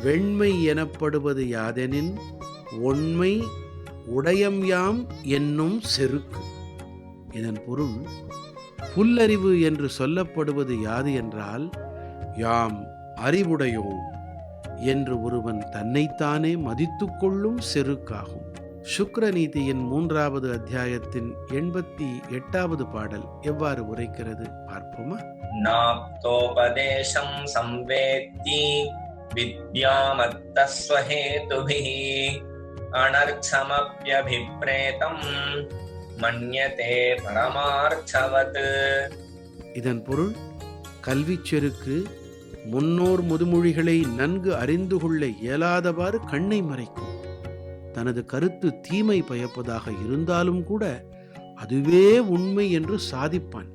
வெண்மை எனப்படுவது யாதெனின் ஒண்மை உடையம் யாம் என்னும் செருக்கு. இதன் பொருள், புல்லறிவு என்று சொல்லப்படுவது யாது என்றால், யாம் அறிவுடையோம் என்று ஒருவன் தன்னைத்தானே மதித்துக் கொள்ளும் செருக்காகும். சுக்ரநீதியின் 3வது அத்தியாயத்தின் 88வது பாடல் எவ்வாறு உரைக்கிறது பார்ப்போமா? நாப்தோபதேசம் சம்வேத்தி வித்யாமத்தஸ்வஹேதுபிஹி அனர்ச்சமப்யபிப்ரேதம் மன்யதே பரமார்த்தவத். இதன் பொருள், கல்விச் செருக்கு முன்னோர் முதுமொழிகளை நன்கு அறிந்து கொள்ள இயலாதவாறு கண்ணை மறைக்கும். தனது கருத்து தீமை பயப்பதாக இருந்தாலும் கூட அதுவே உண்மை என்று சாதிப்பான்.